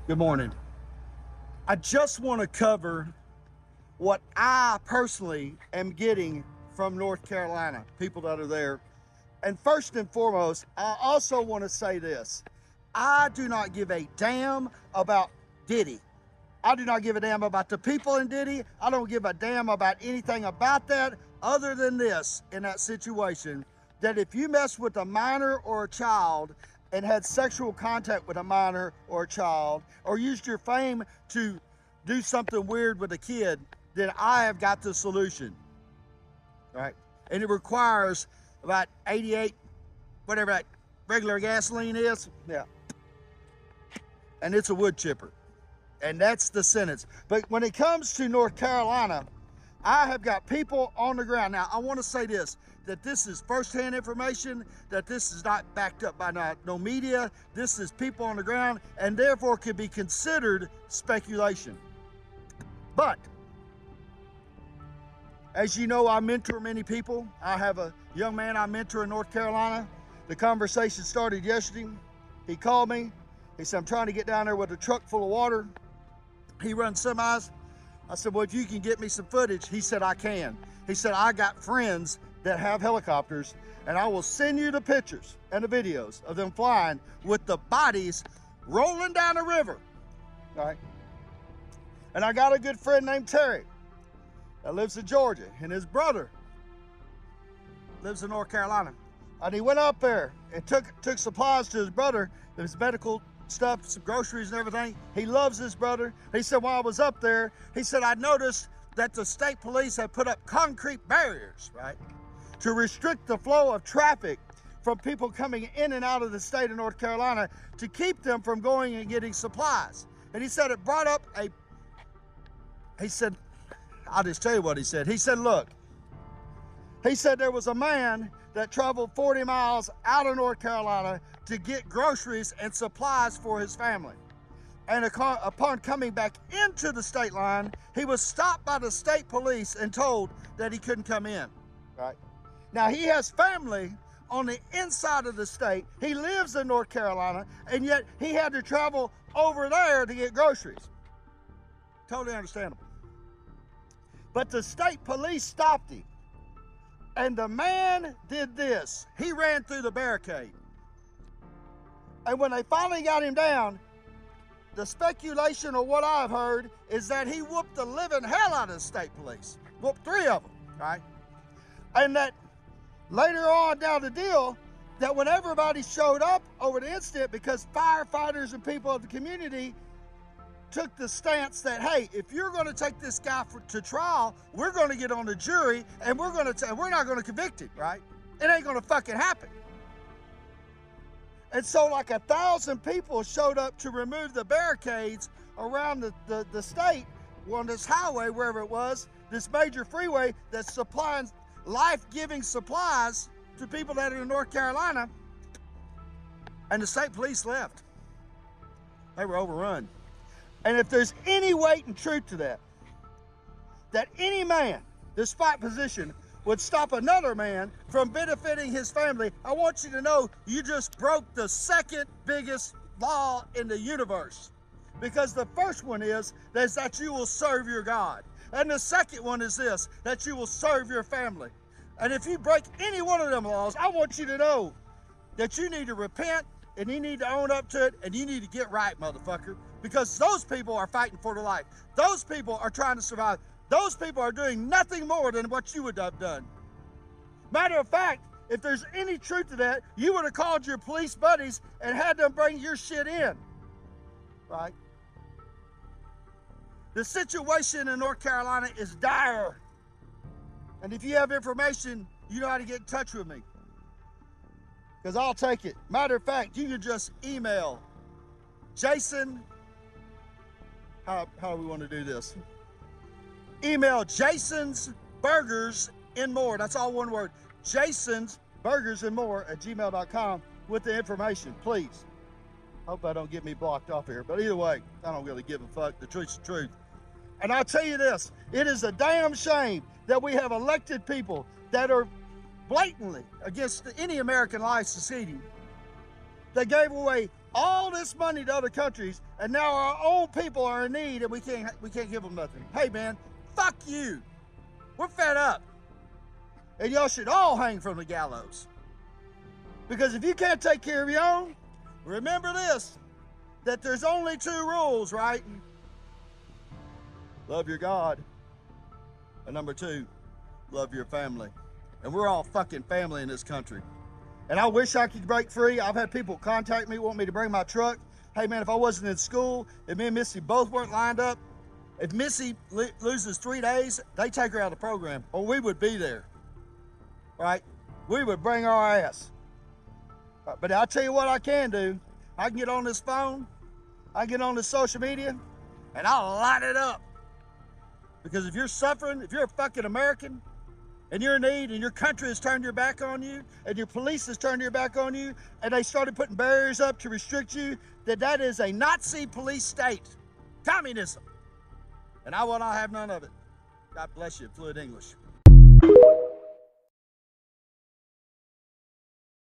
Good morning. I just want to cover what I personally am getting from North Carolina, people that are there. And first and foremost, I also want to say this. I do not give a damn about Diddy. I do not give a damn about the people in Diddy. I don't give a damn about anything about that other than this in that situation, that if you mess with a minor or a child and had sexual contact with a minor or a child, or used your fame to do something weird with a kid, then I have got the solution, right? And it requires about 88, whatever that regular gasoline is, yeah. And it's a wood chipper. And that's the sentence. But when it comes to North Carolina, I have got people on the ground. Now, I want to say this, that this is firsthand information, that this is not backed up by no media. This is people on the ground, and therefore could be considered speculation. But, as you know, I mentor many people. I have a young man I mentor in North Carolina. The conversation started yesterday. He called me. He said, I'm trying to get down there with a truck full of water. He runs semis. I said, well, if you can get me some footage. He said, I can. He said, I got friends that have helicopters, and I will send you the pictures and the videos of them flying with the bodies rolling down the river, all right? And I got a good friend named Terry that lives in Georgia, and his brother lives in North Carolina. And he went up there and took supplies to his brother, his medical stuff, some groceries and everything. He loves his brother. He said, while I was up there, he said, I noticed that the state police had put up concrete barriers, right, to restrict the flow of traffic from people coming in and out of the state of North Carolina, to keep them from going and getting supplies. And he said it brought up he said, I'll just tell you what he said. He said, look, he said there was a man that traveled 40 miles out of North Carolina to get groceries and supplies for his family. And upon coming back into the state line, he was stopped by the state police and told that he couldn't come in, right? Now, he has family on the inside of the state. He lives in North Carolina, and yet he had to travel over there to get groceries. Totally understandable. But the state police stopped him. And the man did this. He ran through the barricade. And when they finally got him down, the speculation of what I've heard is that he whooped the living hell out of the state police. Whooped 3 of them, right? And that later on down the deal, that when everybody showed up over the incident, because firefighters and people of the community took the stance that, hey, if you're going to take this guy to trial, we're going to get on the jury, and we're not going to convict him, right? It ain't going to fucking happen. And so like 1,000 people showed up to remove the barricades around the state on this highway, wherever it was, this major freeway that's supplying life-giving supplies to people that are in North Carolina. And the state police left. They were overrun. And if there's any weight and truth to that any man, despite position, would stop another man from benefiting his family, I want you to know you just broke the second biggest law in the universe. Because the first one is that you will serve your God. And the second one is this, that you will serve your family. And if you break any one of them laws, I want you to know that you need to repent, and you need to own up to it, and you need to get right, motherfucker. Because those people are fighting for their life. Those people are trying to survive. Those people are doing nothing more than what you would have done. Matter of fact, if there's any truth to that, you would have called your police buddies and had them bring your shit in, right? The situation in North Carolina is dire. And if you have information, you know how to get in touch with me, because I'll take it. Matter of fact, you can just email Jason. How do we want to do this? Email Jason's Burgers and More. That's all one word. Jason's Burgers and More at gmail.com with the information, please. Hope I don't get me blocked off here. But either way, I don't really give a fuck. The truth's the truth. And I'll tell you this, it is a damn shame that we have elected people that are blatantly against any American life succeeding. They gave away all this money to other countries, and now our own people are in need and we can't give them nothing. Hey man, fuck you. We're fed up. And y'all should all hang from the gallows. Because if you can't take care of your own, remember this, that there's only 2 rules, right? Love your God. And number 2, love your family. And we're all fucking family in this country. And I wish I could break free. I've had people contact me, want me to bring my truck. Hey man, if I wasn't in school, if me and Missy both weren't lined up, if Missy loses 3 days, they take her out of the program, or we would be there, right? We would bring our ass. But I'll tell you what I can do. I can get on this phone, I can get on this social media, and I'll light it up. Because if you're suffering, if you're a fucking American, and you're in need, and your country has turned your back on you, and your police has turned your back on you, and they started putting barriers up to restrict you, that is a Nazi police state. Communism. And I will not have none of it. God bless you, fluid English.